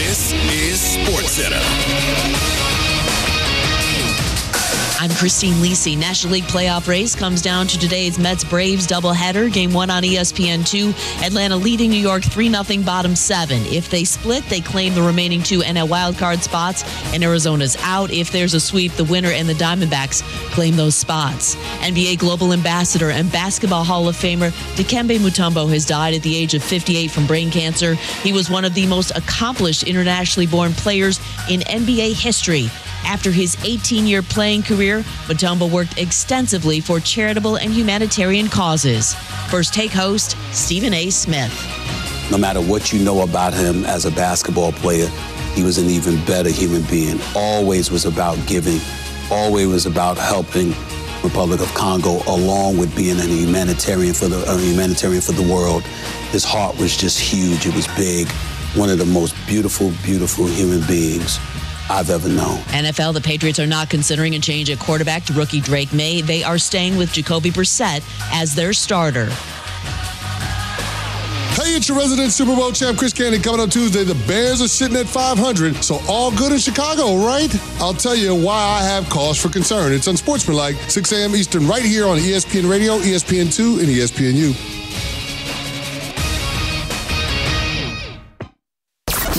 This is SportsCenter. I'm Christine Lisi. National League playoff race comes down to today's Mets-Braves doubleheader. Game 1 on ESPN2. Atlanta leading New York 3-0 bottom 7. If they split, they claim the remaining 2 NL wildcard spots, and Arizona's out. If there's a sweep, the winner and the Diamondbacks claim those spots. NBA Global Ambassador and Basketball Hall of Famer Dikembe Mutombo has died at the age of 58 from brain cancer. He was one of the most accomplished internationally born players in NBA history. After his 18-year playing career, Mutombo worked extensively for charitable and humanitarian causes. First Take host, Stephen A. Smith. No matter what you know about him as a basketball player, he was an even better human being. Always was about giving, always was about helping Republic of Congo, along with being a humanitarian for the world. His heart was just huge. It was big. One of the most beautiful, beautiful human beings I've ever known. NFL, the Patriots are not considering a change at quarterback to rookie Drake May. They are staying with Jacoby Brissett as their starter. Hey, it's your resident Super Bowl champ, Chris Candy. Coming up Tuesday, the Bears are sitting at 500, so all good in Chicago, right? I'll tell you why I have cause for concern. It's Unsportsmanlike, 6 a.m. Eastern, right here on ESPN Radio, ESPN2, and ESPNU.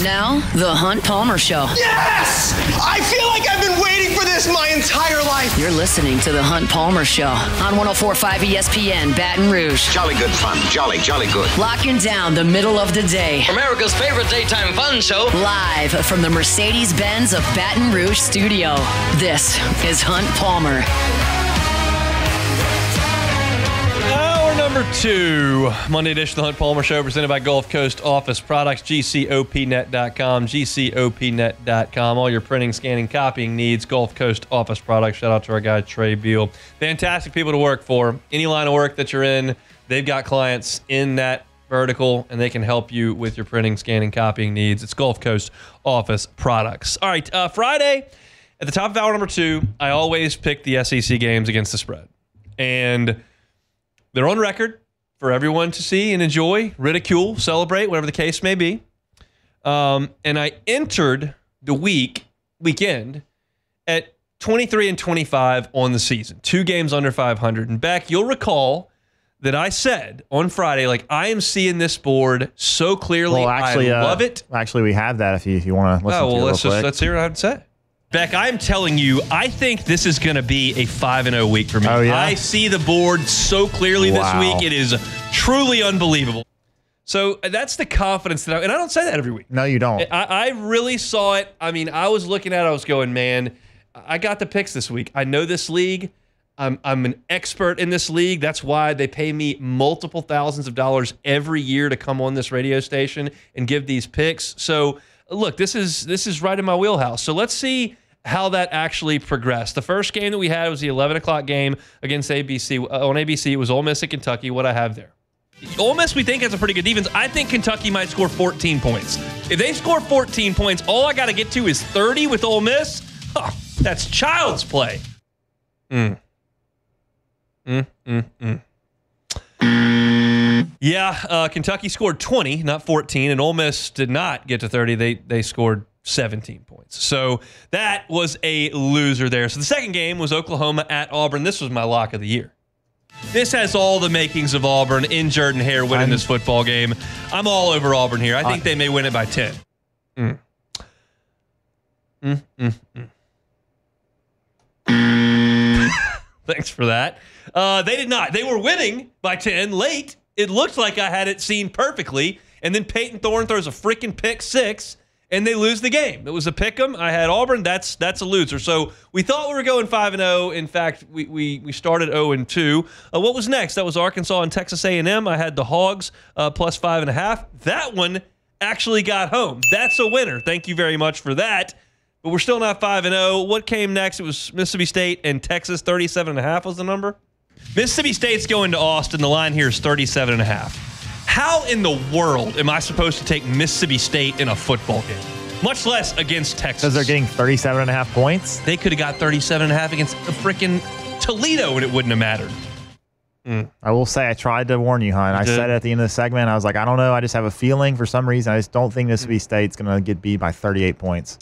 Now, The Hunt Palmer Show. Yes! I feel like I've been waiting for this my entire life. You're listening to The Hunt Palmer Show on 104.5 ESPN, Baton Rouge. Jolly good fun. Jolly good. Locking down the middle of the day. America's favorite daytime fun show. Live from the Mercedes-Benz of Baton Rouge studio. This is Hunt Palmer. Number 2, Monday edition of the Hunt Palmer Show, presented by Gulf Coast Office Products, GCOPnet.com, GCOPnet.com. All your printing, scanning, copying needs, Gulf Coast Office Products. Shout out to our guy, Trey Beal. Fantastic people to work for. Any line of work that you're in, they've got clients in that vertical, and they can help you with your printing, scanning, copying needs. It's Gulf Coast Office Products. All right, Friday, at the top of hour number 2, I always pick the SEC games against the spread. And they're on record for everyone to see and enjoy, ridicule, celebrate, whatever the case may be. And I entered the weekend at 23-25 on the season, 2 games under 500. And Beck, you'll recall that I said on Friday, like, I am seeing this board so clearly. Well, actually, I love it. Actually, we have that if you want to listen to it real quick. Let's hear what I have to say. Beck, I'm telling you, I think this is going to be a 5-0 week for me. Oh, yeah? I see the board so clearly this week. It is truly unbelievable. So that's the confidence that and I don't say that every week. No, you don't. I really saw it. I mean, I was looking at it, I was going, man, I got the picks this week. I know this league. I'm an expert in this league. That's why they pay me multiple thousands of dollars every year to come on this radio station and give these picks. So, look, this is right in my wheelhouse. So let's see how that actually progressed. The first game that we had was the 11 o'clock game against ABC. On ABC, it was Ole Miss at Kentucky. What I have there. Ole Miss, we think, has a pretty good defense. I think Kentucky might score 14 points. If they score 14 points, all I got to get to is 30 with Ole Miss. Oh, that's child's play. Yeah, Kentucky scored 20, not 14, and Ole Miss did not get to 30. They scored 17 points. So that was a loser there. So the second game was Oklahoma at Auburn. This was my lock of the year. This has all the makings of Auburn in Jordan-Hare winning this football game. I'm all over Auburn here. I think they may win it by 10. Thanks for that. They did not. They were winning by 10 late. It looked like I had it seen perfectly. And then Peyton Thorne throws a freaking pick 6, and they lose the game. It was a pick 'em. I had Auburn. That's a loser. So we thought we were going 5-0. In fact, we started 0-2. What was next? That was Arkansas and Texas A&M. I had the Hogs plus 5.5. That one actually got home. That's a winner. Thank you very much for that. But we're still not 5-0. What came next? It was Mississippi State and Texas. 37.5 was the number. Mississippi State's going to Austin. The line here is 37.5. How in the world am I supposed to take Mississippi State in a football game? Much less against Texas. Because they're getting 37.5 points? They could have got 37.5 against the freaking Toledo and it wouldn't have mattered. I will say I tried to warn you, Hunt. I said it at the end of the segment. I was like, I don't know. I just have a feeling for some reason. I just don't think Mississippi State's going to get beat by 38 points.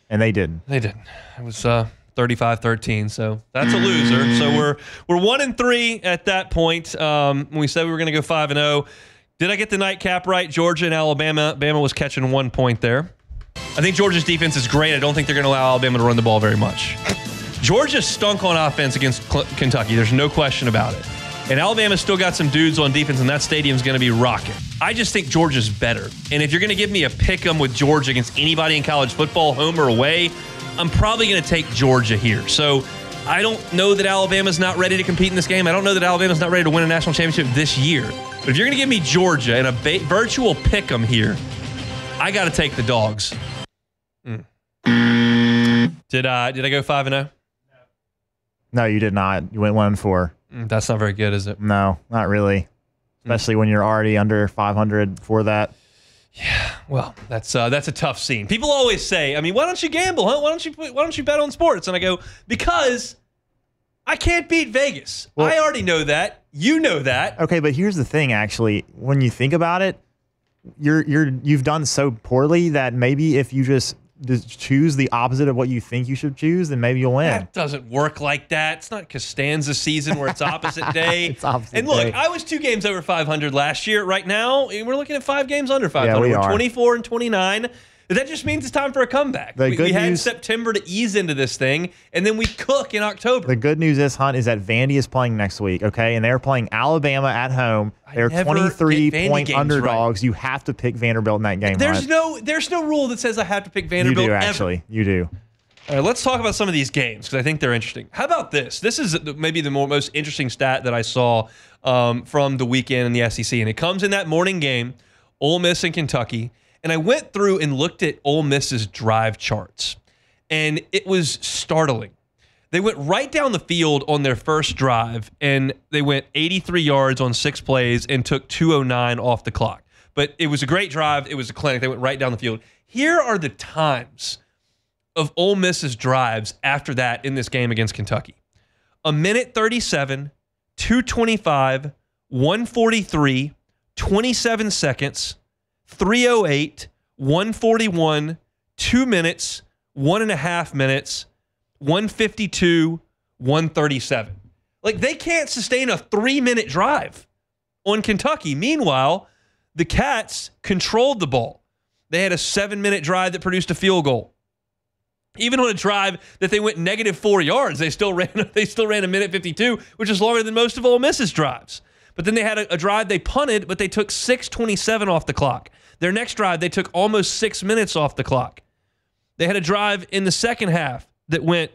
And they didn't. They didn't. It was 35-13, so that's a loser. So we're 1-3 at that point. We said we were going to go 5-0. Did I get the nightcap right? Georgia and Alabama. Bama was catching 1 point there. I think Georgia's defense is great. I don't think they're going to allow Alabama to run the ball very much. Georgia stunk on offense against Kentucky. There's no question about it. And Alabama's still got some dudes on defense, and that stadium's going to be rocking. I just think Georgia's better. And if you're going to give me a pick-em with Georgia against anybody in college football, home or away, I'm probably going to take Georgia here. So I don't know that Alabama's not ready to compete in this game. I don't know that Alabama's not ready to win a national championship this year. But if you're going to give me Georgia and a virtual pick-em here, I got to take the dogs. Did I go 5-0? No, you did not. You went 1-4. That's not very good, is it? No, not really. Especially when you're already under 500 for that. Yeah, well, that's a tough scene. People always say, I mean, why don't you gamble, huh? Why don't you bet on sports? And I go, because I can't beat Vegas. Well, I already know that. You know that. Okay, but here's the thing. Actually, when you think about it, you've done so poorly that maybe if you just choose the opposite of what you think you should choose, then maybe you'll win. That doesn't work like that. It's not Costanza season where it's opposite day. It's opposite and look, day. I was 2 games over 500 last year. Right now, we're looking at 5 games under 500. Yeah, we're 24 and 29. That just means it's time for a comeback. We had September to ease into this thing, and then we cook in October. The good news is, Hunt, is that Vandy is playing next week, okay? And they're playing Alabama at home. They're 23-point underdogs. Right. You have to pick Vanderbilt in that game. There's no rule that says I have to pick Vanderbilt. You do, actually. You do. All right, let's talk about some of these games because I think they're interesting. How about this? This is maybe the most interesting stat that I saw from the weekend in the SEC, and it comes in that morning game, Ole Miss and Kentucky. And I went through and looked at Ole Miss's drive charts, and it was startling. They went right down the field on their first drive, and they went 83 yards on 6 plays and took 2:09 off the clock. But it was a great drive. It was a clinic. They went right down the field. Here are the times of Ole Miss's drives after that in this game against Kentucky. 1:37, 2:25, 1:43, 27 seconds, 3:08, 1:41, 2 minutes, 1.5 minutes, 1:52, 1:37. Like, they can't sustain a 3-minute drive on Kentucky. Meanwhile, the Cats controlled the ball. They had a 7-minute drive that produced a field goal. Even on a drive that they went -4 yards, they still ran 1:52, which is longer than most of Ole Miss's drives. But then they had a drive they punted, but they took 6:27 off the clock. Their next drive, they took almost 6 minutes off the clock. They had a drive in the second half that went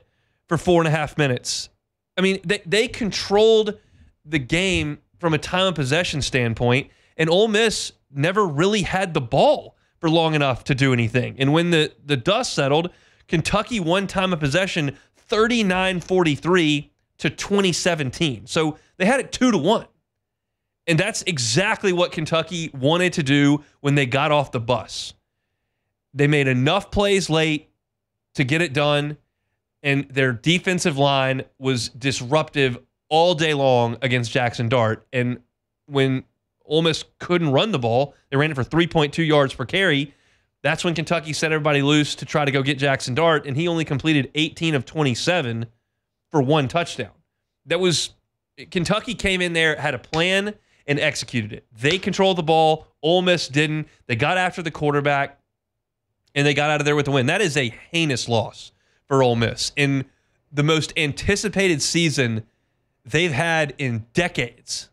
for 4.5 minutes. I mean, they controlled the game from a time of possession standpoint, and Ole Miss never really had the ball for long enough to do anything. And when the dust settled, Kentucky won time of possession 39-43 to 2017. So they had it 2-1. And that's exactly what Kentucky wanted to do when they got off the bus. They made enough plays late to get it done, and their defensive line was disruptive all day long against Jackson Dart. And when Ole Miss couldn't run the ball, they ran it for 3.2 yards per carry. That's when Kentucky set everybody loose to try to go get Jackson Dart, and he only completed 18 of 27 for 1 touchdown. Kentucky came in there, had a plan, and executed it. They controlled the ball. Ole Miss didn't. They got after the quarterback, and they got out of there with the win. That is a heinous loss for Ole Miss. In the most anticipated season they've had in decades,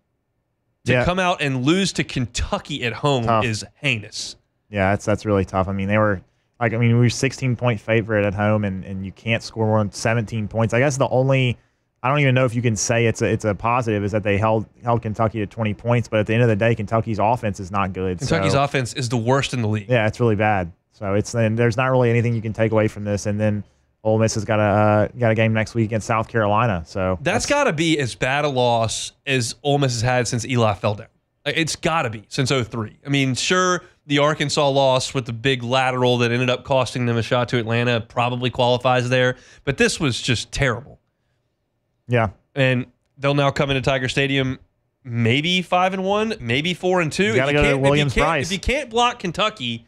to come out and lose to Kentucky at home is heinous. Yeah, that's really tough. I mean, we were 16-point favorite at home, and you can't score more than 17 points. I guess the only – I don't even know if you can say it's a positive is that they held Kentucky to 20 points, but at the end of the day, Kentucky's offense is not good. Kentucky's offense is the worst in the league. Yeah, it's really bad. So there's not really anything you can take away from this. And then Ole Miss has got a game next week against South Carolina. So that's got to be as bad a loss as Ole Miss has had since Eli fell down. It's got to be since 2003. I mean, sure, the Arkansas loss with the big lateral that ended up costing them a shot to Atlanta probably qualifies there, but this was just terrible. Yeah. And they'll now come into Tiger Stadium maybe 5-1, maybe 4-2. You got to go to Williams-Brice. If you can't block Kentucky,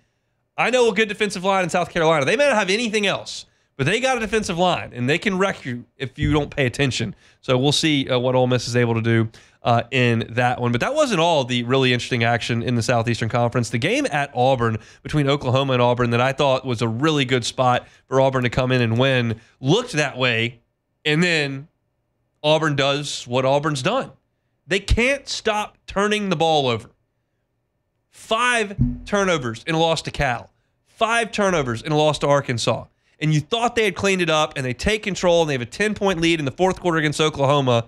I know a good defensive line in South Carolina. They may not have anything else, but they got a defensive line, and they can wreck you if you don't pay attention. So we'll see what Ole Miss is able to do in that one. But that wasn't all the really interesting action in the Southeastern Conference. The game at Auburn between Oklahoma and Auburn that I thought was a really good spot for Auburn to come in and win looked that way, and then Auburn does what Auburn's done. They can't stop turning the ball over. 5 turnovers in a loss to Cal. 5 turnovers in a loss to Arkansas. And you thought they had cleaned it up, and they take control, and they have a 10-point lead in the fourth quarter against Oklahoma,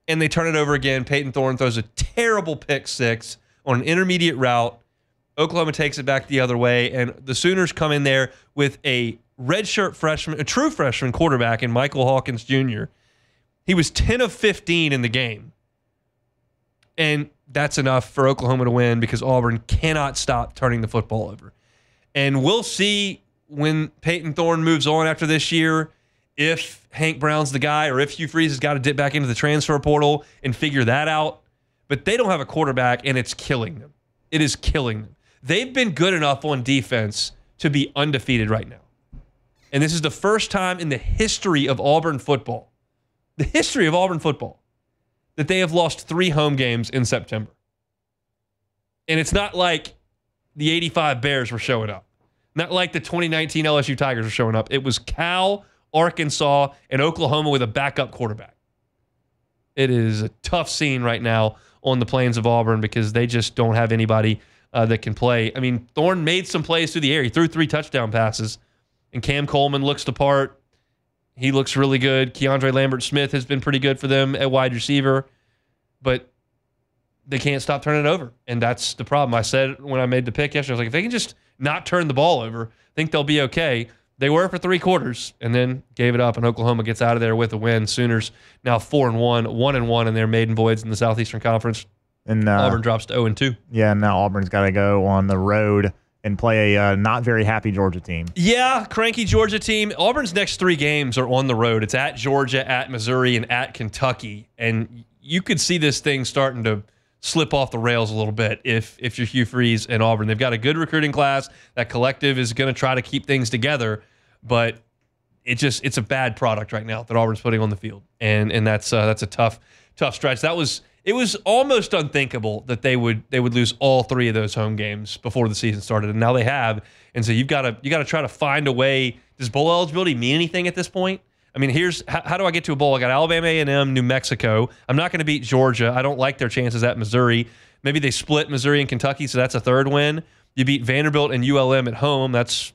and they turn it over again. Peyton Thorne throws a terrible pick 6 on an intermediate route. Oklahoma takes it back the other way, and the Sooners come in there with a redshirt freshman, a true freshman quarterback in Michael Hawkins Jr. He was 10 of 15 in the game. And that's enough for Oklahoma to win because Auburn cannot stop turning the football over. And we'll see when Peyton Thorne moves on after this year if Hank Brown's the guy or if Hugh Freeze has got to dip back into the transfer portal and figure that out. But they don't have a quarterback, and it's killing them. It is killing them. They've been good enough on defense to be undefeated right now. And this is the first time in the history of Auburn football, that they have lost 3 home games in September. And it's not like the 85 Bears were showing up. Not like the 2019 LSU Tigers were showing up. It was Cal, Arkansas, and Oklahoma with a backup quarterback. It is a tough scene right now on the plains of Auburn because they just don't have anybody that can play. I mean, Thorne made some plays through the air. He threw 3 touchdown passes, and Cam Coleman looks the part. He looks really good. Keandre Lambert-Smith has been pretty good for them at wide receiver, but they can't stop turning it over, and that's the problem. I said when I made the pick yesterday, I was like, if they can just not turn the ball over, I think they'll be okay. They were for 3 quarters and then gave it up, and Oklahoma gets out of there with a win. Sooners now 4-1, 1-1 in their maiden voids in the Southeastern Conference. And Auburn drops to 0-2. Yeah, now Auburn's got to go on the road and play a not very happy Georgia team. Yeah, cranky Georgia team. Auburn's next 3 games are on the road. It's at Georgia, at Missouri, and at Kentucky. And you could see this thing starting to slip off the rails a little bit if you're Hugh Freeze and Auburn. They've got a good recruiting class. That collective is going to try to keep things together, but it's a bad product right now that Auburn's putting on the field, and that's a tough stretch. It was almost unthinkable that they would lose all 3 of those home games before the season started, and now they have. And so you got to try to find a way. Does bowl eligibility mean anything at this point? I mean, here's how do I get to a bowl? I got Alabama, A&M, New Mexico. I'm not going to beat Georgia. I don't like their chances at Missouri. Maybe they split Missouri and Kentucky, so that's a 3rd win. You beat Vanderbilt and ULM at home. That's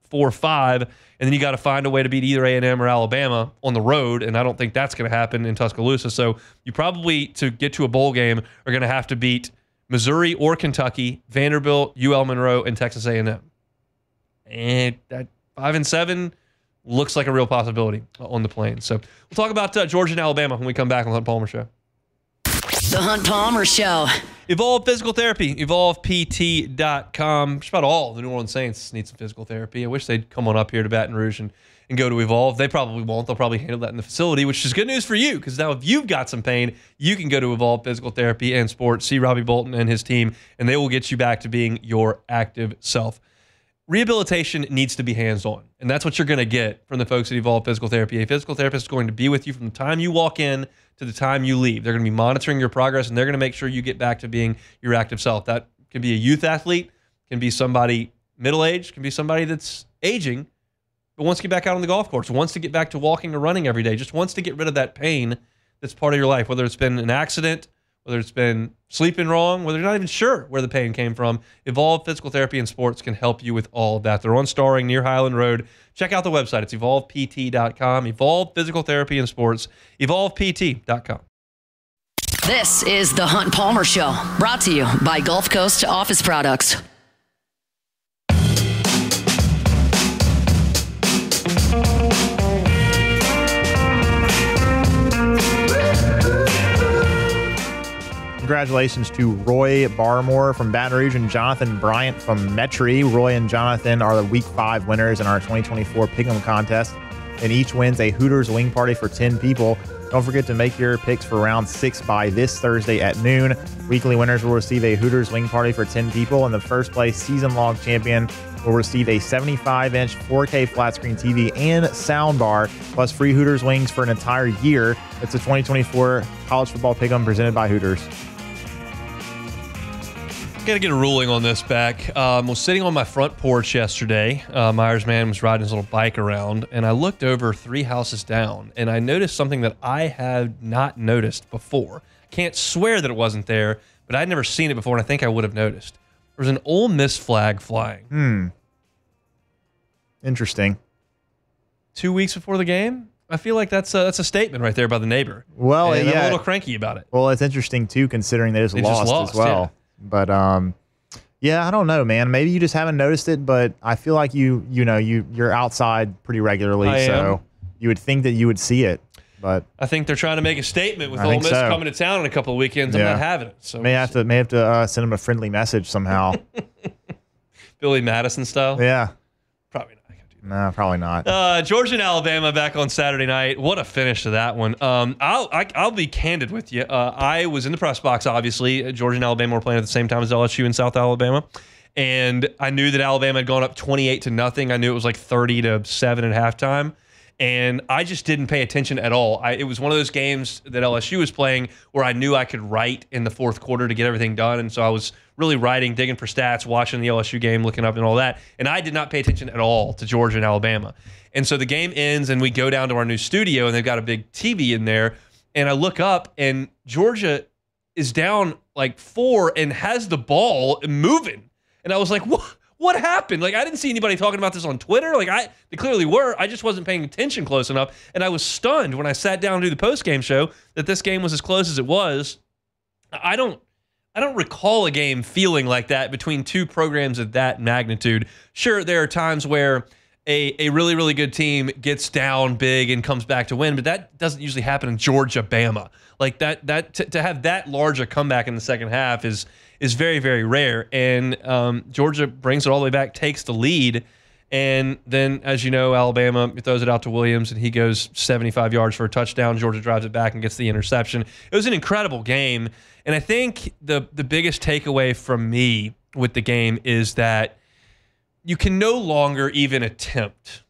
4-5. And then you got to find a way to beat either A&M or Alabama on the road, and I don't think that's going to happen in Tuscaloosa. So you probably, to get to a bowl game, are going to have to beat Missouri or Kentucky, Vanderbilt, UL Monroe, and Texas A&M. And that 5-7 looks like a real possibility on the Plains. So we'll talk about Georgia and Alabama when we come back on the Hunt Palmer Show. The Hunt Palmer Show. Evolve Physical Therapy, evolvept.com. Just about all the New Orleans Saints need some physical therapy. I wish they'd come on up here to Baton Rouge and go to Evolve. They probably won't. They'll probably handle that in the facility, which is good news for you because now if you've got some pain, you can go to Evolve Physical Therapy and Sports, see Robbie Bolton and his team, and they will get you back to being your active self. Rehabilitation needs to be hands-on, and that's what you're going to get from the folks at Evolve Physical Therapy. A physical therapist is going to be with you from the time you walk in to the time you leave. They're going to be monitoring your progress, and they're going to make sure you get back to being your active self. That can be a youth athlete, can be somebody middle-aged, can be somebody that's aging, but wants to get back out on the golf course, wants to get back to walking or running every day, just wants to get rid of that pain that's part of your life, whether it's been an accident, whether it's been sleeping wrong, whether you're not even sure where the pain came from. Evolve Physical Therapy and Sports can help you with all of that. They're on Starring near Highland Road. Check out the website. It's evolvept.com. Evolve Physical Therapy and Sports. evolvept.com. This is the Hunt Palmer Show, brought to you by Gulf Coast Office Products. Congratulations to Roy Barmore from Baton Rouge and Jonathan Bryant from Metry. Roy and Jonathan are the Week 5 winners in our 2024 Pick'em contest, and each wins a Hooters wing party for 10 people. Don't forget to make your picks for round 6 by this Thursday at noon. Weekly winners will receive a Hooters wing party for 10 people, and the first place season-long champion will receive a 75-inch 4K flat-screen TV and soundbar, plus free Hooters wings for an entire year. It's a 2024 college football pick'em presented by Hooters. Got to get a ruling on this back. Was sitting on my front porch yesterday. Myers man was riding his little bike around, and I looked over 3 houses down, and I noticed something that I had not noticed before. Can't swear that it wasn't there, but I'd never seen it before, and I think I would have noticed. There was an Ole Miss flag flying. Interesting. 2 weeks before the game? I feel like that's a statement right there by the neighbor. Well, and yeah. I'm a little cranky about it. Well, it's interesting, too, considering they just lost as well. Yeah. But, yeah, I don't know, man. Maybe you just haven't noticed it, but I feel like you're outside pretty regularly, so you would think that you would see it. But I think they're trying to make a statement with Ole Miss coming to town in a couple of weekends. I'm not having it. So may have to send them a friendly message somehow. Billy Madison style. Yeah. Probably not. No, probably not. Georgia and Alabama back on Saturday night. What a finish to that one. I'll be candid with you. I was in the press box, obviously. Georgia and Alabama were playing at the same time as LSU in South Alabama. And I knew that Alabama had gone up 28-0. I knew it was like 30-7 at halftime. And I just didn't pay attention at all. It was one of those games that LSU was playing where I knew I could write in the fourth quarter to get everything done. And so I was really writing, digging for stats, watching the LSU game, looking up and all that. And I did not pay attention at all to Georgia and Alabama. And so the game ends and we go down to our new studio and they've got a big TV in there. And I look up and Georgia is down like 4 and has the ball moving. And I was like, what happened? Like, I didn't see anybody talking about this on Twitter. Like, they clearly were. I just wasn't paying attention close enough. And I was stunned when I sat down to do the post-game show that this game was as close as it was. I don't recall a game feeling like that between two programs of that magnitude. Sure, there are times where a really, really good team gets down big and comes back to win, but that doesn't usually happen in Georgia-Bama. Like, to have that large a comeback in the second half is very, very rare. And Georgia brings it all the way back, takes the lead. And then, as you know, Alabama throws it out to Williams, and he goes 75 yards for a touchdown. Georgia drives it back and gets the interception. It was an incredible game. And I think the biggest takeaway from me with the game is that you can no longer even attempt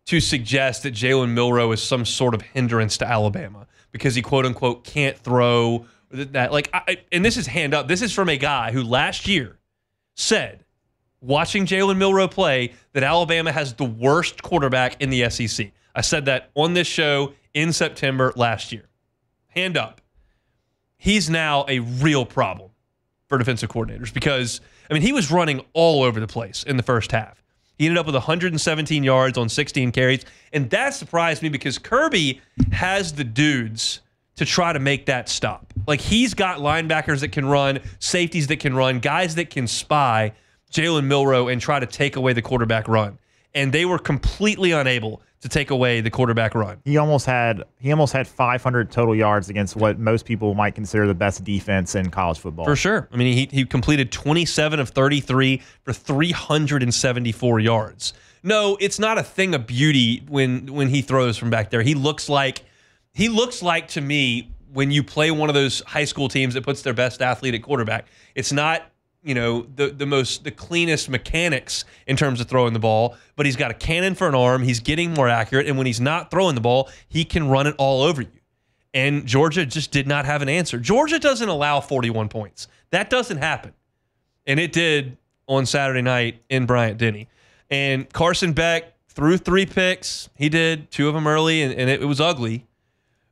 to suggest that Jalen Milroe is some sort of hindrance to Alabama because he, quote-unquote, can't throw that. Like, and this is hand up. This is from a guy who last year said, watching Jalen Milroe play, that Alabama has the worst quarterback in the SEC. I said that on this show in September last year. Hand up. He's now a real problem for defensive coordinators because, I mean, he was running all over the place in the first half. He ended up with 117 yards on 16 carries, and that surprised me because Kirby has the dudes to try to make that stop. Like, he's got linebackers that can run, safeties that can run, guys that can spy Jalen Milroe and try to take away the quarterback run. And they were completely unable to take away the quarterback run. He almost had 500 total yards against what most people might consider the best defense in college football. For sure. I mean, he completed 27 of 33 for 374 yards. No, it's not a thing of beauty when he throws from back there. He looks like to me when you play one of those high school teams that puts their best athlete at quarterback. It's not, the cleanest mechanics in terms of throwing the ball, but he's got a cannon for an arm. He's getting more accurate, and when he's not throwing the ball, he can run it all over you. And Georgia just did not have an answer. Georgia doesn't allow 41 points. That doesn't happen. And it did on Saturday night in Bryant-Denny. And Carson Beck threw 3 picks. He did 2 of them early, and it was ugly.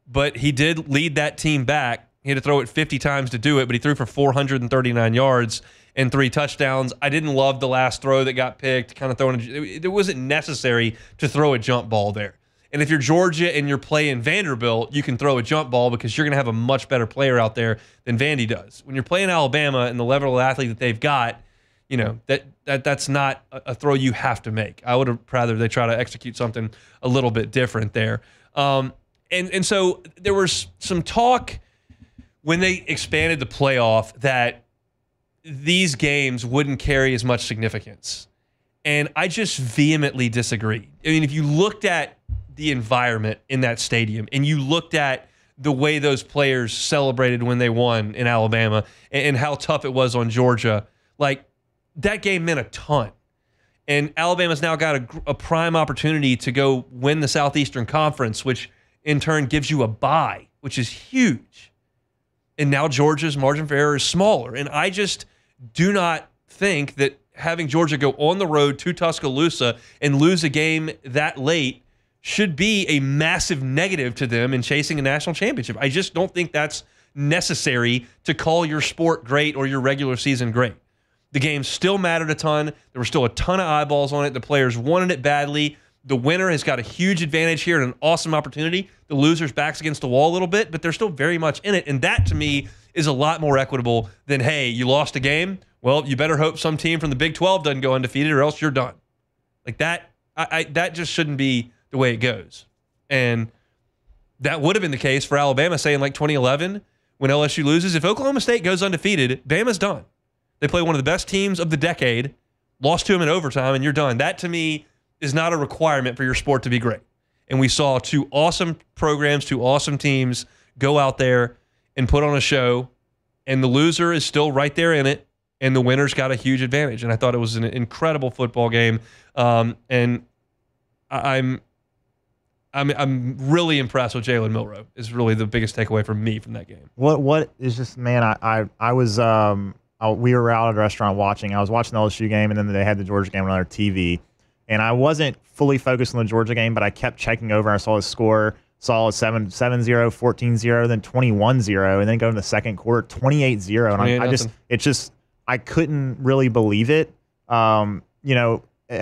But he did lead that team back. He had to throw it 50 times to do it, but he threw for 439 yards and 3 touchdowns. I didn't love the last throw that got picked, kind of throwing it wasn't necessary to throw a jump ball there. And if you're Georgia and you're playing Vanderbilt, you can throw a jump ball because you're going to have a much better player out there than Vandy does. When you're playing Alabama and the level of athlete that they've got, that's not a throw you have to make. I would have rather they try to execute something a little bit different there. And so there was some talk when they expanded the playoff that these games wouldn't carry as much significance. And I just vehemently disagree. I mean, if you looked at the environment in that stadium and you looked at the way those players celebrated when they won in Alabama and how tough it was on Georgia. Like, that game meant a ton. And Alabama's now got a prime opportunity to go win the Southeastern Conference, which in turn gives you a bye, which is huge. And now Georgia's margin for error is smaller. And I just do not think that having Georgia go on the road to Tuscaloosa and lose a game that late should be a massive negative to them in chasing a national championship. I just don't think that's necessary to call your sport great or your regular season great. The game still mattered a ton. There were still a ton of eyeballs on it. The players wanted it badly. The winner has got a huge advantage here and an awesome opportunity. The loser's back's against the wall a little bit, but they're still very much in it. And that, to me, is a lot more equitable than, hey, you lost a game. Well, you better hope some team from the Big 12 doesn't go undefeated or else you're done. Like that, that just shouldn't be the way it goes. And that would have been the case for Alabama, say in like 2011 when LSU loses. If Oklahoma State goes undefeated, Bama's done. They play one of the best teams of the decade, lost to them in overtime, and you're done. That, to me, is not a requirement for your sport to be great. And we saw two awesome programs, two awesome teams go out there and put on a show, and the loser is still right there in it, and the winner's got a huge advantage. And I thought it was an incredible football game. And I'm really impressed with Jalen Milroe is really the biggest takeaway for me from that game. What is just, man, I was we were out at a restaurant watching. I was watching the LSU game, and then they had the Georgia game on their TV. And I wasn't fully focused on the Georgia game, but I kept checking over. I saw the score, saw it 7-0, 14-0, then 21-0, and then go to the second quarter, 28-0. And I couldn't really believe it. I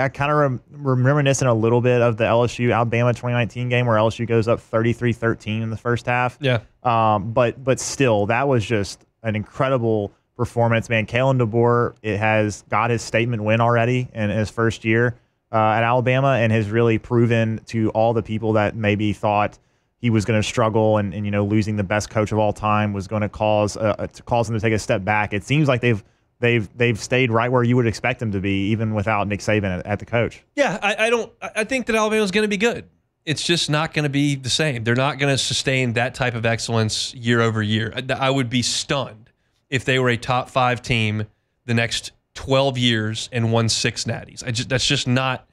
kind of reminiscing a little bit of the LSU-Alabama 2019 game where LSU goes up 33-13 in the first half. Yeah. But still, that was just an incredible performance, man. Kalen DeBoer has got his statement win already in his first year at Alabama and has really proven to all the people that maybe thought he was going to struggle and losing the best coach of all time was going to cause him to take a step back. It seems like they've stayed right where you would expect them to be, even without Nick Saban at the coach. Yeah, I think that Alabama's going to be good. It's just not going to be the same. They're not going to sustain that type of excellence year over year. I would be stunned if they were a top 5 team the next 12 years and won 6 natties. That's just not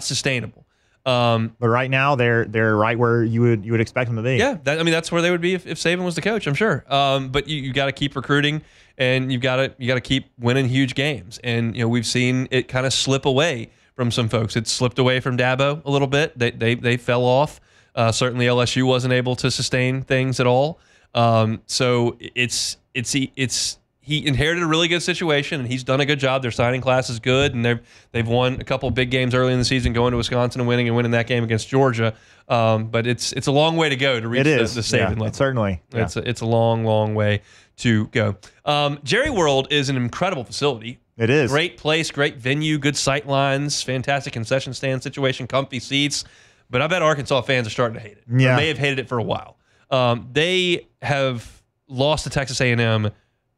sustainable. But right now they're right where you would expect them to be. Yeah, that's where they would be if Saban was the coach, I'm sure. But you got to keep recruiting and you got to keep winning huge games. And we've seen it kind of slip away from some folks. It slipped away from Dabo a little bit. They fell off. Certainly LSU wasn't able to sustain things at all. So he inherited a really good situation, and he's done a good job. Their signing class is good, and they've won a couple big games early in the season, going to Wisconsin and winning that game against Georgia. But it's a long way to go to reach the Saban level. Certainly, yeah. It's a long way to go. Jerry World is an incredible facility. It is. Great place, great venue, good sight lines, fantastic concession stand situation, comfy seats. But I bet Arkansas fans are starting to hate it. Yeah. Or may have hated it for a while. They have lost to Texas A&M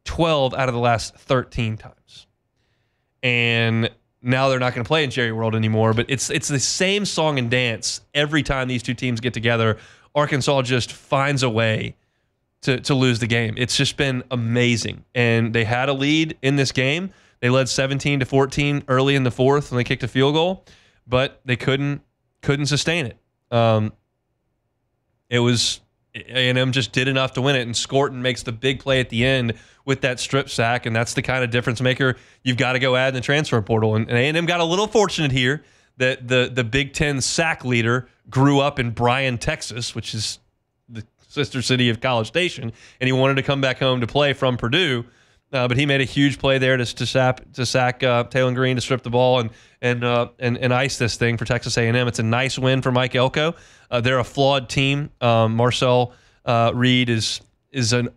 12 out of the last 13 times. And now they're not going to play in Jerry World anymore, but it's the same song and dance every time these two teams get together. Arkansas just finds a way to lose the game. It's just been amazing. And they had a lead in this game. They led 17-14 early in the fourth when they kicked a field goal, but they couldn't sustain it. It was A&M just did enough to win it, and Scorton makes the big play at the end with that strip sack, and that's the kind of difference maker you've got to go add in the transfer portal. And A&M got a little fortunate here that the Big Ten sack leader grew up in Bryan, Texas, which is the sister city of College Station, and he wanted to come back home to play from Purdue. But he made a huge play there to sack Taylor Green to strip the ball and ice this thing for Texas A&M. It's a nice win for Mike Elko. They're a flawed team. Marcel Reed is a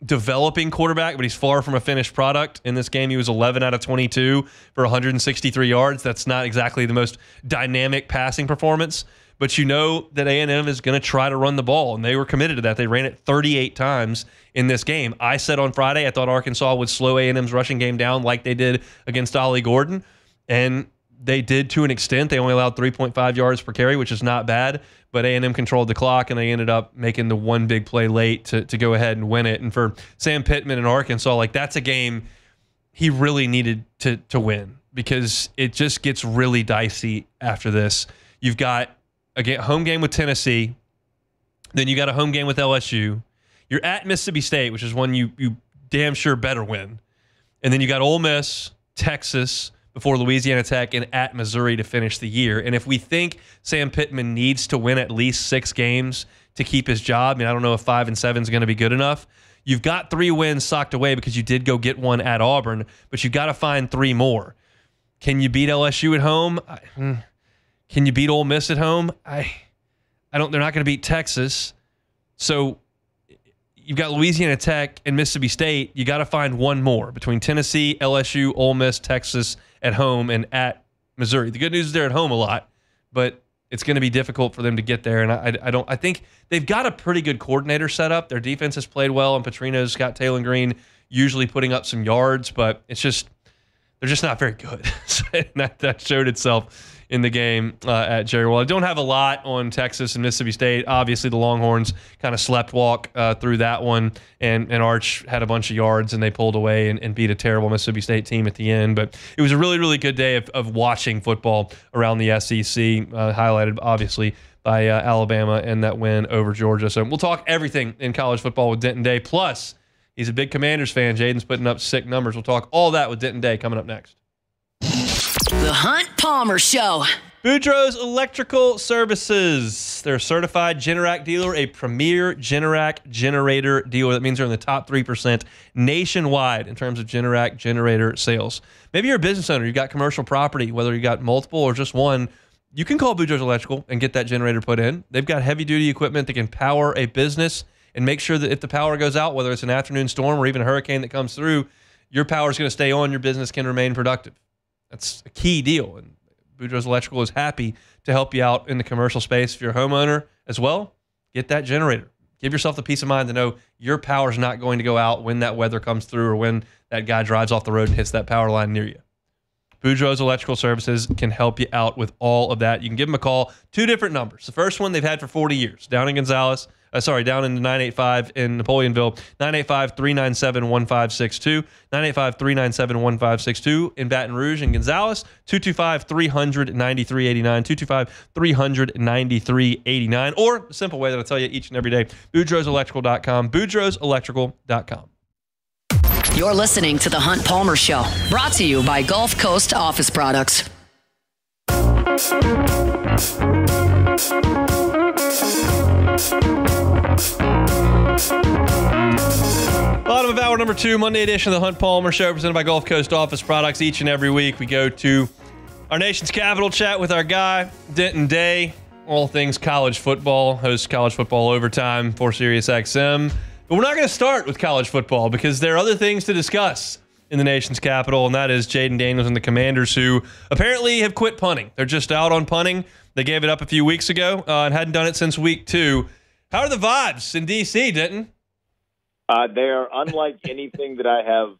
developing quarterback, but he's far from a finished product. In this game, he was 11 out of 22 for 163 yards. That's not exactly the most dynamic passing performance. But you know that A&M is going to try to run the ball, and they were committed to that. They ran it 38 times in this game. I said on Friday I thought Arkansas would slow A&M's rushing game down like they did against Ollie Gordon, and they did to an extent. They only allowed 3.5 yards per carry, which is not bad, but A&M controlled the clock, and they ended up making the one big play late to go ahead and win it. And for Sam Pittman in Arkansas, like, that's a game he really needed to win, because it just gets really dicey after this. You've got a home game with Tennessee, then you got a home game with LSU. You're at Mississippi State, which is one you damn sure better win. And then you got Ole Miss, Texas, before Louisiana Tech, and at Missouri to finish the year. And if we think Sam Pittman needs to win at least 6 games to keep his job, I don't know if 5-7 is going to be good enough. You've got 3 wins socked away because you did go get one at Auburn, but you've got to find 3 more. Can you beat LSU at home? Can you beat Ole Miss at home? I don't. They're not going to beat Texas. So you've got Louisiana Tech and Mississippi State. You got to find one more between Tennessee, LSU, Ole Miss, Texas at home, and at Missouri. The good news is they're at home a lot, but it's going to be difficult for them to get there. And I think they've got a pretty good coordinator set up. Their defense has played well, and Petrino's got Taylor Green usually putting up some yards, but they're just not very good. That showed itself in the game at Jerry World. I don't have a lot on Texas and Mississippi State. Obviously, the Longhorns kind of slept walk through that one, and Arch had a bunch of yards, and they pulled away and beat a terrible Mississippi State team at the end. But it was a really, really good day of watching football around the SEC, highlighted, obviously, by Alabama and that win over Georgia. So we'll talk everything in college football with Denton Day. Plus, he's a big Commanders fan. Jaden's putting up sick numbers. We'll talk all that with Denton Day coming up next. The Hunt Palmer Show. Boudreaux's Electrical Services. They're a certified Generac dealer, a premier Generac generator dealer. That means they're in the top 3% nationwide in terms of Generac generator sales. Maybe you're a business owner. You've got commercial property, whether you got multiple or just one. You can call Boudreaux's Electrical and get that generator put in. They've got heavy-duty equipment that can power a business and make sure that if the power goes out, whether it's an afternoon storm or even a hurricane that comes through, your power is going to stay on. Your business can remain productive. That's a key deal, and Boudreaux's Electrical is happy to help you out in the commercial space. If you're a homeowner as well, get that generator. Give yourself the peace of mind to know your power is not going to go out when that weather comes through or when that guy drives off the road and hits that power line near you. Boudreaux's Electrical Services can help you out with all of that. You can give them a call. 2 different numbers. The first one they've had for 40 years, down in 985 in Napoleonville, 985-397-1562, 985-397-1562 in Baton Rouge and Gonzales, 225-300-9389, 225-300-9389, or a simple way that I'll tell you each and every day, BoudreauxElectrical.com, BoudreauxElectrical.com. You're listening to The Hunt Palmer Show, brought to you by Gulf Coast Office Products. Bottom of hour number 2, Monday edition of The Hunt Palmer Show, presented by Gulf Coast Office Products. Each and every week we go to our nation's capital, chat with our guy, Denton Day, all things college football, hosts College Football Overtime for SiriusXM. But we're not going to start with college football because there are other things to discuss in the nation's capital, and that is Jaden Daniels and the Commanders, who apparently have quit punting. They're just out on punting. They gave it up a few weeks ago and hadn't done it since week 2. How are the vibes in D.C., Denton? They are unlike anything that I have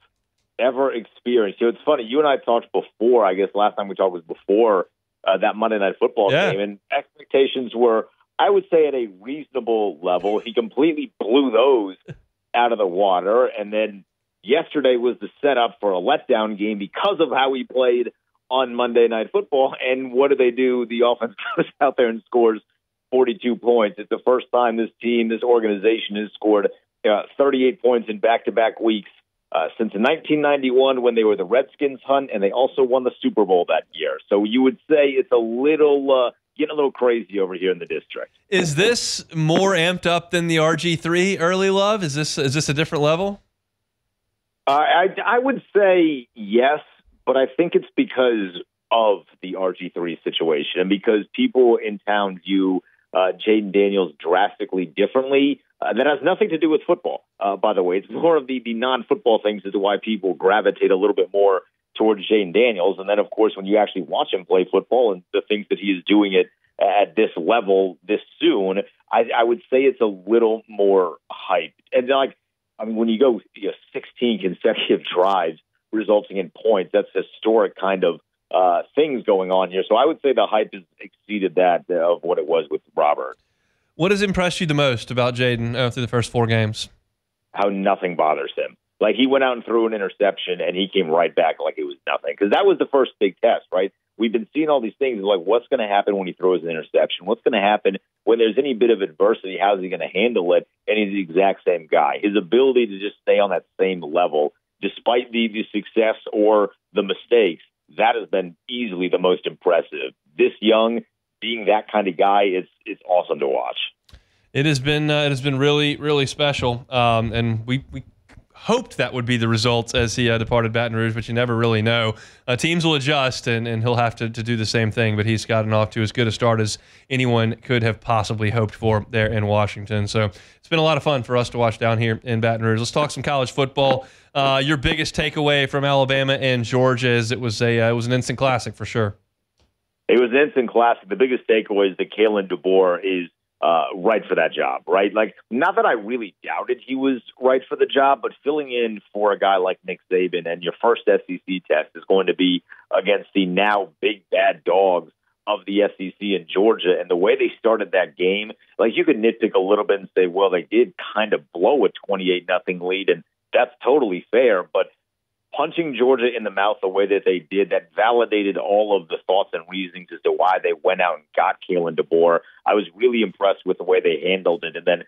ever experienced. It's funny. You and I talked before. I guess last time we talked was before that Monday Night Football game, and expectations were, I would say, at a reasonable level. He completely blew those out of the water, and then yesterday was the setup for a letdown game because of how he played on Monday Night Football. And what do? The offense goes out there and scores 42 points. It's the first time this organization has scored 38 points in back-to-back weeks since 1991 when they were the Redskins, Hunt, and they also won the Super Bowl that year. So you would say it's a little getting a little crazy over here in the district. Is this more amped up than the RG3 early love? Is this a different level? I would say yes, but I think it's because of the RG3 situation and because people in town view Jaden Daniels drastically differently. That has nothing to do with football, by the way. It's more of the non-football things as to why people gravitate a little bit more towards Jaden Daniels. And then, of course, when you actually watch him play football and the things that he is doing at this level this soon, I would say it's a little more hype. And when you go 16 consecutive drives resulting in points, that's historic kind of things going on here. So I would say the hype has exceeded that of what it was with Robert. What has impressed you the most about Jaden through the first 4 games? How nothing bothers him. Like, he went out and threw an interception, and he came right back like it was nothing. Because that was the first big test, right? We've been seeing all these things, like what's going to happen when he throws an interception? What's going to happen when there's any bit of adversity? How's he going to handle it? And he's the exact same guy. His ability to just stay on that same level, despite the success or the mistakes, that has been easily the most impressive. This young, being that kind of guy, it's awesome to watch. It has been really, really special, and we hoped that would be the results as he departed Baton Rouge, but you never really know. Teams will adjust, and he'll have to do the same thing, but he's gotten off to as good a start as anyone could have possibly hoped for there in Washington. So it's been a lot of fun for us to watch down here in Baton Rouge. Let's talk some college football. Your biggest takeaway from Alabama and Georgia is it was an instant classic for sure. It was an instant classic. The biggest takeaway is that Kalen DeBoer is right for that job, right? Like, not that I really doubted he was right for the job, but filling in for a guy like Nick Saban, and your first SEC test is going to be against the now big bad dogs of the SEC in Georgia. And the way they started that game, like, you could nitpick a little bit and say, well, they did kind of blow a 28-0 lead, and that's totally fair, but punching Georgia in the mouth the way that they did, that validated all of the thoughts and reasonings as to why they went out and got Kalen DeBoer. I was really impressed with the way they handled it. And then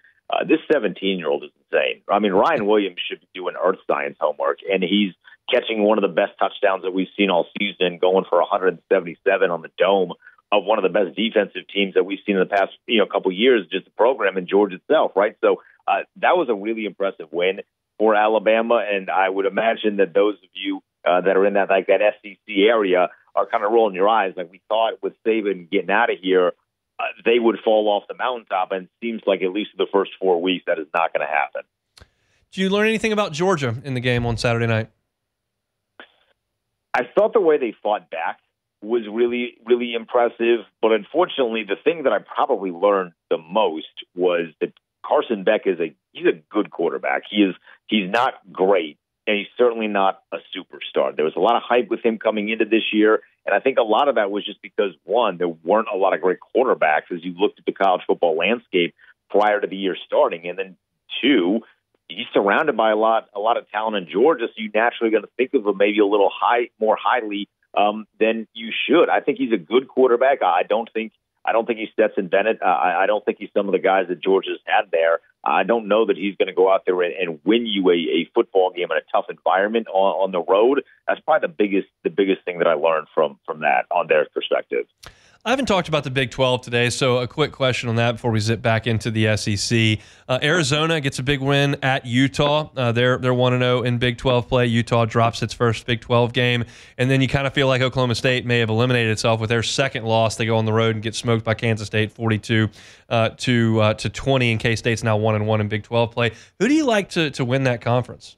this 17-year-old is insane. I mean, Ryan Williams should be doing earth science homework, and he's catching one of the best touchdowns that we've seen all season, going for 177 on the dome of one of the best defensive teams that we've seen in the past couple of years, just the program in Georgia itself, right? So that was a really impressive win for Alabama, and I would imagine that those of you that are in that SEC area are kind of rolling your eyes. Like, we thought with Saban getting out of here, they would fall off the mountaintop, and it seems like at least in the first 4 weeks that is not going to happen. Did you learn anything about Georgia in the game on Saturday night? I thought the way they fought back was really, really impressive, but unfortunately, the thing that I probably learned the most was that Carson Beck he's a good quarterback. He's not great, and he's certainly not a superstar. There was a lot of hype with him coming into this year, and I think a lot of that was just because, one, there weren't a lot of great quarterbacks as you looked at the college football landscape prior to the year starting, and then two, he's surrounded by a lot of talent in Georgia, so you naturally going to think of him maybe a little more highly than you should. I think he's a good quarterback. I don't think he's Stetson Bennett. I don't think he's some of the guys that Georgia's had there. I don't know that he's going to go out there and win you a football game in a tough environment on the road. That's probably the biggest thing that I learned from that on their perspective. I haven't talked about the Big 12 today, so a quick question on that before we zip back into the SEC. Arizona gets a big win at Utah. They're 1-0 in Big 12 play. Utah drops its first Big 12 game, and then you kind of feel like Oklahoma State may have eliminated itself with their second loss. They go on the road and get smoked by Kansas State 42 to 20, and K-State's now 1-1 in Big 12 play. Who do you like to win that conference?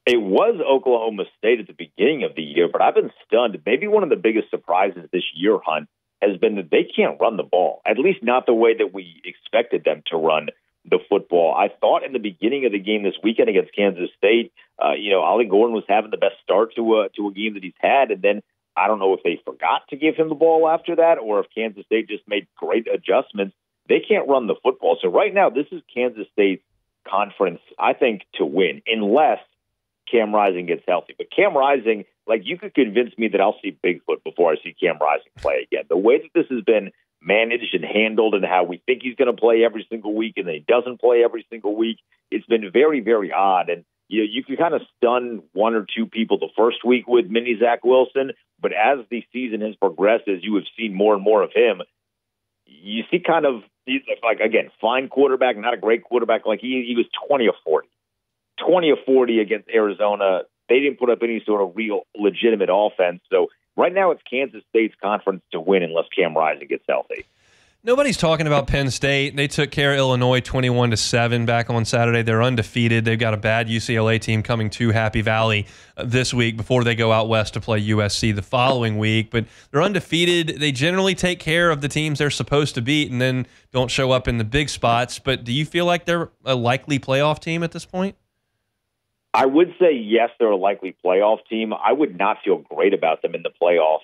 It was Oklahoma State at the beginning of the year, but I've been stunned. Maybe one of the biggest surprises this year, Hunt, has been that they can't run the ball, at least not the way that we expected them to run the football. I thought in the beginning of the game this weekend against Kansas State, Ollie Gordon was having the best start to a game that he's had, and then I don't know if they forgot to give him the ball after that or if Kansas State just made great adjustments. They can't run the football. So right now, this is Kansas State's conference, I think, to win, unless Cam Rising gets healthy. But Cam Rising, you could convince me that I'll see Bigfoot before I see Cam Rising play again. The way that this has been managed and handled and how we think he's going to play every single week and then he doesn't play every single week, it's been very, very odd. And you can kind of stun one or two people the first week with mini Zach Wilson, but as the season has progressed, as you have seen more and more of him, you see kind of, again, fine quarterback, not a great quarterback. He was 20 of 40. 20 of 40 against Arizona. They didn't put up any sort of real legitimate offense. So right now it's Kansas State's conference to win unless Cam Rising gets healthy. Nobody's talking about Penn State. They took care of Illinois 21-7 back on Saturday. They're undefeated. They've got a bad UCLA team coming to Happy Valley this week before they go out west to play USC the following week. But they're undefeated. They generally take care of the teams they're supposed to beat and then don't show up in the big spots. But do you feel like they're a likely playoff team at this point? I would say yes, they're a likely playoff team. I would not feel great about them in the playoffs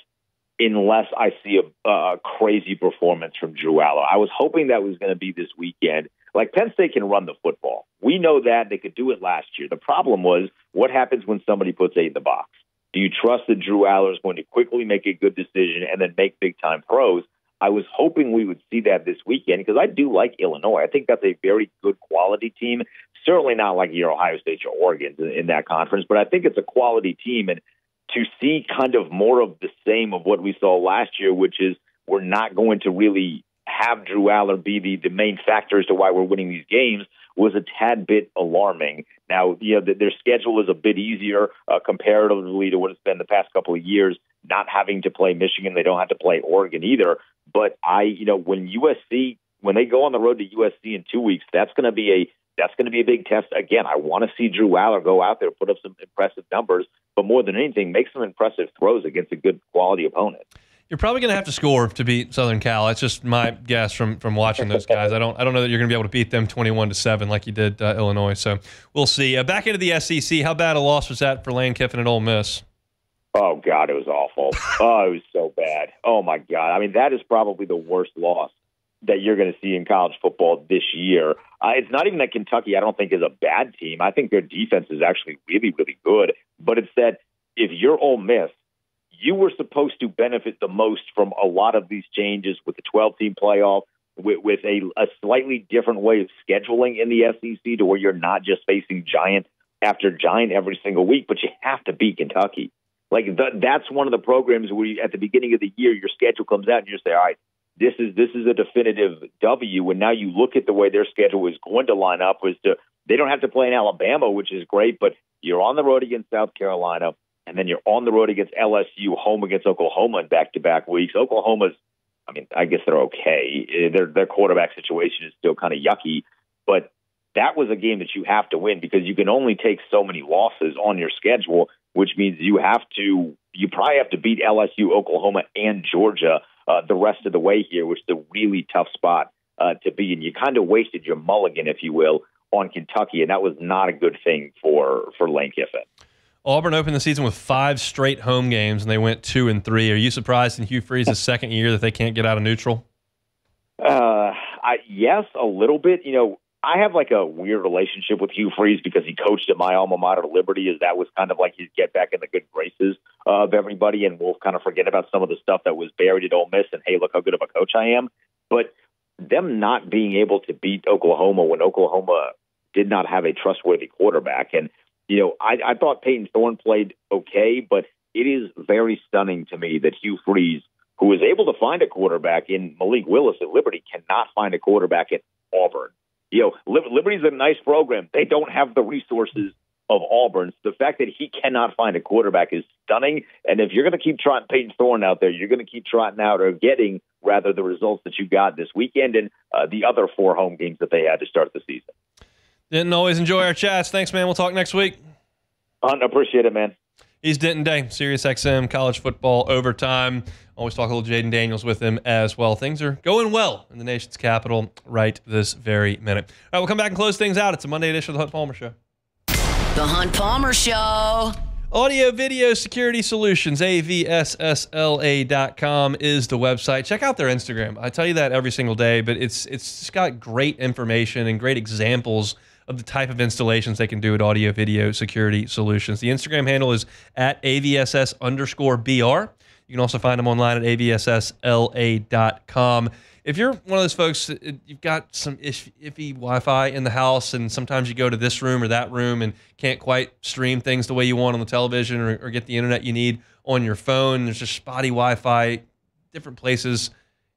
unless I see a crazy performance from Drew Aller. I was hoping that was going to be this weekend. Like, Penn State can run the football. We know that. They could do it last year. The problem was, what happens when somebody puts 8 in the box? Do you trust that Drew Aller is going to quickly make a good decision and then make big-time throws? I was hoping we would see that this weekend because I do like Illinois. I think that's a very good quality team. Certainly not like your Ohio State or Oregon in that conference, but I think it's a quality team. And to see kind of more of the same of what we saw last year, which is we're not going to really have Drew Aller be the main factor as to why we're winning these games, was a tad bit alarming. Now, their schedule is a bit easier comparatively to what it's been the past couple of years, not having to play Michigan. They don't have to play Oregon either. But when they go on the road to USC in 2 weeks, that's going to be a big test. Again, I want to see Drew Aller go out there, put up some impressive numbers, but more than anything, make some impressive throws against a good quality opponent. You're probably going to have to score to beat Southern Cal. That's just my guess from watching those guys. I don't know that you're going to be able to beat them 21-7 like you did Illinois. So we'll see. Back into the SEC. How bad a loss was that for Lane Kiffin at Ole Miss? Oh God, it was awful. Oh, it was so bad. Oh my God. I mean, that is probably the worst loss that you're going to see in college football this year. It's not even that Kentucky, I don't think, is a bad team. I think their defense is actually really, really good. But it's that if you're Ole Miss, you were supposed to benefit the most from a lot of these changes with the 12-team playoff, with a slightly different way of scheduling in the SEC to where you're not just facing giant after giant every single week, but you have to beat Kentucky. Like that's one of the programs where at the beginning of the year, your schedule comes out and you say, all right, this is a definitive W. And now you look at the way their schedule is going to line up they don't have to play in Alabama, which is great, but you're on the road against South Carolina. And then you're on the road against LSU, home against Oklahoma in back-to-back weeks. Oklahoma's, I mean, I guess they're okay. Their quarterback situation is still kind of yucky. But that was a game that you have to win because you can only take so many losses on your schedule, which means you probably have to beat LSU, Oklahoma, and Georgia the rest of the way here, which is a really tough spot to be in. You kind of wasted your mulligan, if you will, on Kentucky, and that was not a good thing for Lane Kiffin. Auburn opened the season with 5 straight home games, and they went 2-3. Are you surprised in Hugh Freeze's second year that they can't get out of neutral? Yes, a little bit. I have like a weird relationship with Hugh Freeze because he coached at my alma mater, Liberty, as that was kind of like his get back in the good graces of everybody, and we'll kind of forget about some of the stuff that was buried at Ole Miss and, hey, look how good of a coach I am. But them not being able to beat Oklahoma when Oklahoma did not have a trustworthy quarterback, and I thought Peyton Thorne played okay, but it is very stunning to me that Hugh Freeze, who was able to find a quarterback in Malik Willis at Liberty, cannot find a quarterback at Auburn. Liberty's a nice program. They don't have the resources of Auburn. So the fact that he cannot find a quarterback is stunning. And if you're going to keep trotting Peyton Thorne out there, you're going to keep trotting out or getting, rather, the results that you got this weekend and the other 4 home games that they had to start the season. Didn't always enjoy our chats. Thanks, man. We'll talk next week. Appreciate it, man. He's Denton Day, Sirius XM, college football overtime. Always talk a little Jaden Daniels with him as well. Things are going well in the nation's capital right this very minute. All right, we'll come back and close things out. It's a Monday edition of the Hunt Palmer Show. The Hunt Palmer Show. Audio Video Security Solutions, avssla.com is the website. Check out their Instagram. I tell you that every single day, but it's just got great information and great examples of the type of installations they can do at Audio Video Security Solutions. The Instagram handle is at @avss_BR. You can also find them online at avssla.com. If you're one of those folks, you've got some iffy Wi-Fi in the house, and sometimes you go to this room or that room and can't quite stream things the way you want on the television or get the internet you need on your phone. There's just spotty Wi-Fi, different places.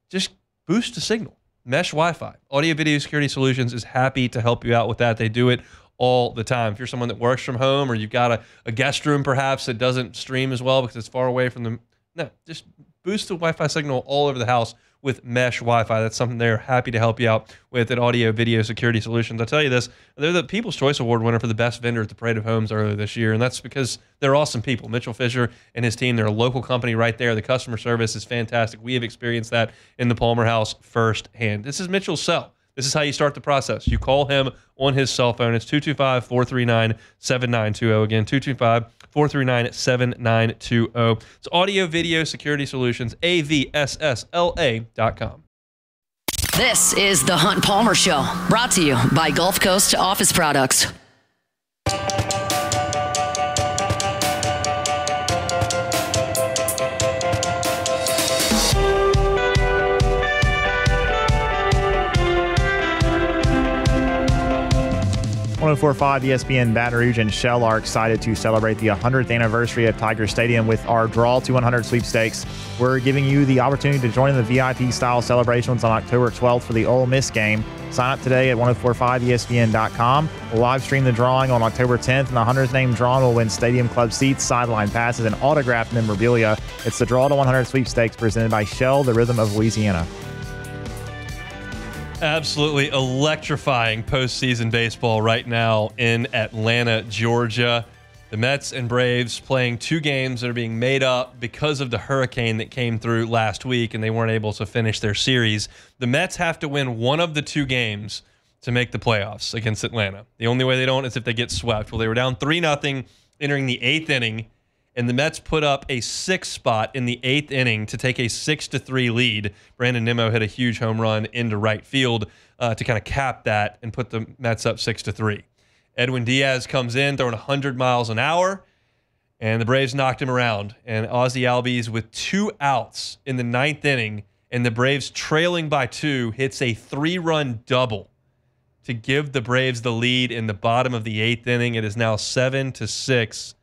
Just boost the signal. Mesh Wi-Fi. Audio Video Security Solutions is happy to help you out with that. They do it all the time. If you're someone that works from home or you've got a guest room perhaps that doesn't stream as well because it's far away from them, no, just boost the Wi-Fi signal all over the house with Mesh Wi-Fi. That's something they're happy to help you out with at Audio Video Security Solutions. I'll tell you this, they're the People's Choice Award winner for the best vendor at the Parade of Homes earlier this year, and that's because they're awesome people. Mitchell Fisher and his team, they're a local company right there. The customer service is fantastic. We have experienced that in the Palmer House firsthand. This is Mitchell's sell. This is how you start the process. You call him on his cell phone. It's 225-439-7920. Again, 225-439-7920. It's Audio Video Security Solutions, AVSSLA.com. This is the Hunt Palmer Show, brought to you by Gulf Coast Office Products. 104.5 ESPN Baton Rouge and Shell are excited to celebrate the 100th anniversary of Tiger Stadium with our Draw to 100 sweepstakes. We're giving you the opportunity to join in the VIP-style celebrations on October 12th for the Ole Miss game. Sign up today at 1045ESPN.com. We'll live stream the drawing on October 10th, and the 100th name drawn will win Stadium Club seats, sideline passes, and autographed memorabilia. It's the Draw to 100 sweepstakes presented by Shell, the rhythm of Louisiana. Absolutely electrifying postseason baseball right now in Atlanta, Georgia. The Mets and Braves playing two games that are being made up because of the hurricane that came through last week, and they weren't able to finish their series. The Mets have to win one of the two games to make the playoffs against Atlanta. The only way they don't is if they get swept. Well, they were down 3-0 entering the 8th inning, and the Mets put up a 6 spot in the 8th inning to take a 6-3 lead. Brandon Nimmo hit a huge home run into right field to kind of cap that and put the Mets up 6-3. Edwin Diaz comes in throwing 100 miles an hour, and the Braves knocked him around. And Ozzie Albies with 2 outs in the 9th inning, and the Braves trailing by 2 hits a 3-run double to give the Braves the lead in the bottom of the 8th inning. It is now 7-6.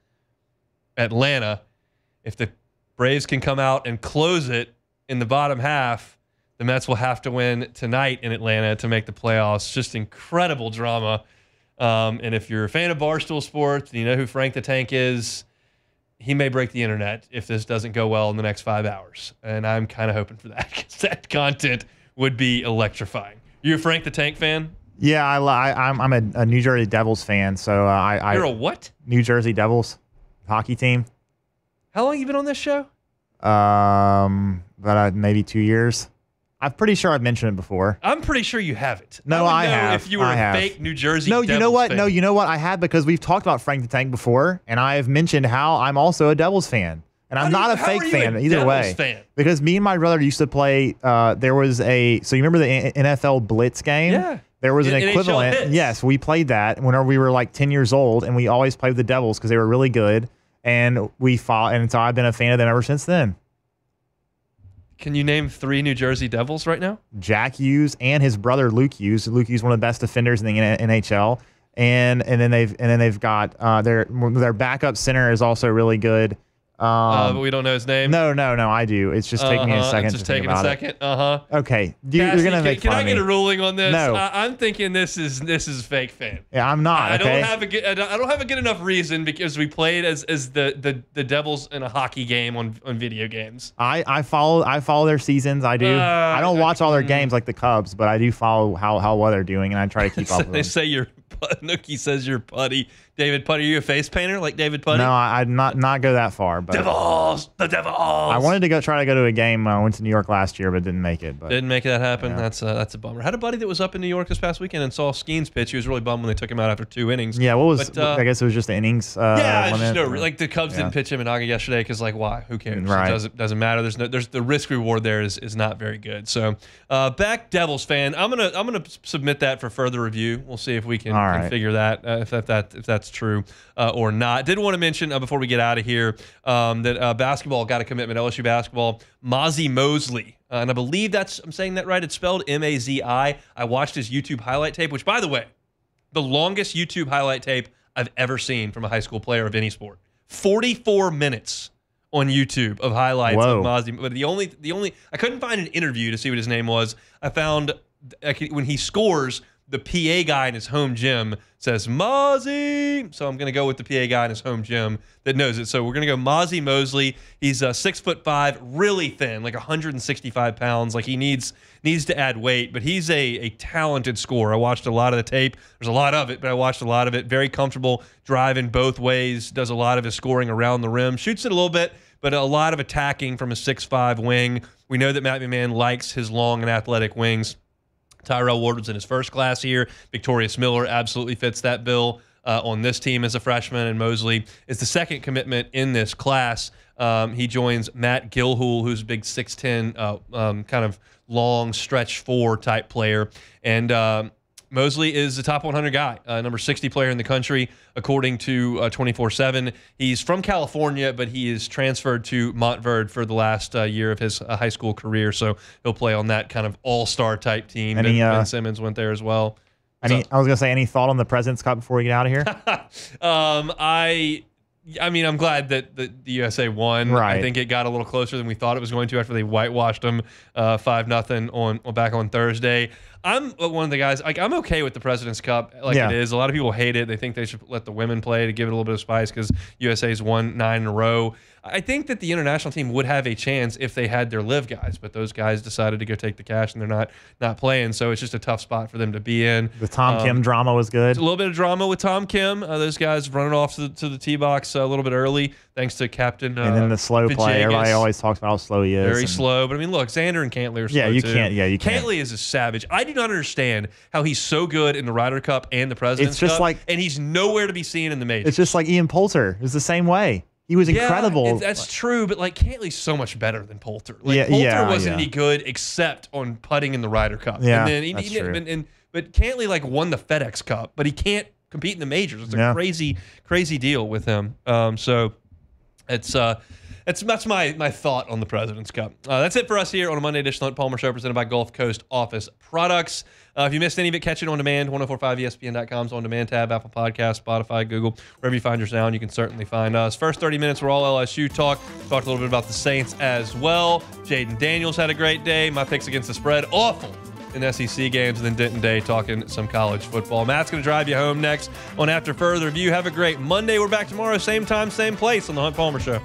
Atlanta. If the Braves can come out and close it in the bottom half, the Mets will have to win tonight in Atlanta to make the playoffs. Just incredible drama. And if you're a fan of Barstool Sports, you know who Frank the Tank is, he may break the internet if this doesn't go well in the next 5 hours. And I'm kind of hoping for that, because that content would be electrifying. You a Frank the Tank fan? Yeah, I'm a New Jersey Devils fan. So You're a what? New Jersey Devils hockey team. How long have you been on this show? Maybe 2 years. I'm pretty sure I've mentioned it before. I'm pretty sure you haven't. No, I have. If you were a fake New Jersey No, Devils you know what? fan. No, you know what? I have, because we've talked about Frank the Tank before, and I have mentioned how I'm also a Devils fan. And I'm not a fake fan either way. Fan? Because me and my brother used to play. There was so you remember the NFL Blitz game? Yeah. There was an NHL equivalent. hits. Yes, we played that whenever we were like 10 years old, and we always played the Devils because they were really good. And we fought, and so I've been a fan of them ever since then. Can you name 3 New Jersey Devils right now? Jack Hughes and his brother Luke Hughes. Luke Hughes, one of the best defenders in the NHL, and then they've got their backup center is also really good. But we don't know his name. No, I do. It's just taking me a second. It's just to think taking about a second. Okay, Cassie, you're gonna make fun of me. Can I get a ruling on this? No. I'm thinking this is fake fan. Yeah, I'm not. I don't have a good enough reason, because we played as the Devils in a hockey game on video games. I follow their seasons. I do. I don't watch all their games like the Cubs, but I do follow how well they're doing, and I try to keep up with them. They say you're Nookie says you're Putty. David Putty, are you a face painter like David Putty? No, I'd not go that far. But the Devils. I wanted to try to go to a game. I went to New York last year, but didn't make it. But didn't make that happen. Yeah. That's a bummer. I had a buddy that was up in New York this past weekend and saw Skeens pitch. He was really bummed when they took him out after 2 innings. Yeah, I guess it was just the innings. Like the Cubs didn't pitch him in August yesterday because why? Who cares? Right. It doesn't matter. There's the risk reward there is not very good. So back Devils fan. I'm gonna submit that for further review. We'll see if we can figure that if that's true. Or not. Did want to mention before we get out of here that basketball got a commitment. LSU basketball, Mozzie Mosley, and I believe I'm saying that right. It's spelled M-A-Z-I. I watched his YouTube highlight tape, which, by the way, the longest YouTube highlight tape I've ever seen from a high school player of any sport. 44 minutes on YouTube of highlights of Mozzie. But the only I couldn't find an interview to see what his name was. I found when he scores, the PA guy in his home gym says Mozzie. So I'm going to go with the PA guy in his home gym that knows it. So we're going to go Mozzie Mosley. He's 6'5", really thin, like 165 pounds. Like he needs to add weight, but he's a talented scorer. I watched a lot of the tape. There's a lot of it, but I watched a lot of it. Very comfortable driving both ways. Does a lot of his scoring around the rim. Shoots it a little bit, but a lot of attacking from a 6'5" wing. We know that Matt McMahon likes his long and athletic wings. Tyrell Ward was in his first class here. Victorious Miller absolutely fits that bill on this team as a freshman, and Mosley is the second commitment in this class. He joins Matt Gilhool, who's a big 6'10", kind of long stretch 4 type player. And Mosley is the top 100 guy, number 60 player in the country, according to 24/7. He's from California, but he is transferred to Montverde for the last year of his high school career. So he'll play on that kind of all-star type team. Ben Simmons went there as well. I was going to say, any thought on the President's Cup before we get out of here? I mean, I'm glad that the USA won. Right. I think it got a little closer than we thought it was going to after they whitewashed them 5-0 back on Thursday. I'm one of the guys, like, I'm okay with the President's Cup it is. A lot of people hate it. They think they should let the women play to give it a little bit of spice because USA's won 9 in a row. I think that the international team would have a chance if they had their live guys, but those guys decided to go take the cash and they're not playing, so it's just a tough spot for them to be in. The Tom Kim drama was good. A little bit of drama with Tom Kim. Those guys running off to the tee box a little bit early, thanks to Captain and then the slow play. Everybody always talks about how slow he is. Very slow, but I mean, look, Xander and Cantley are slow too. You can't. Cantley is a savage. I do not understand how he's so good in the Ryder Cup and the President's Cup, and he's nowhere to be seen in the majors. It's just like Ian Poulter. It was the same way. He was incredible. That's true, but like Cantley's so much better than Poulter. Poulter wasn't any good except on putting in the Ryder Cup. Yeah, and then that's true. But Cantley won the FedEx Cup, but he can't compete in the majors. It's a crazy deal with him. So that's my thought on the President's Cup. That's it for us here on a Monday edition of the Hunt Palmer Show, presented by Gulf Coast Office Products. If you missed any of it, catch it on demand. 1045ESPN.com's on demand tab, Apple Podcasts, Spotify, Google, wherever you find your sound, you can certainly find us. First 30 minutes were all LSU talk. Talked a little bit about the Saints as well. Jaden Daniels had a great day. My picks against the spread, awful in SEC games, and then Denton Day talking some college football. Matt's going to drive you home next on After Further Review. Have a great Monday. We're back tomorrow, same time, same place on the Hunt Palmer Show.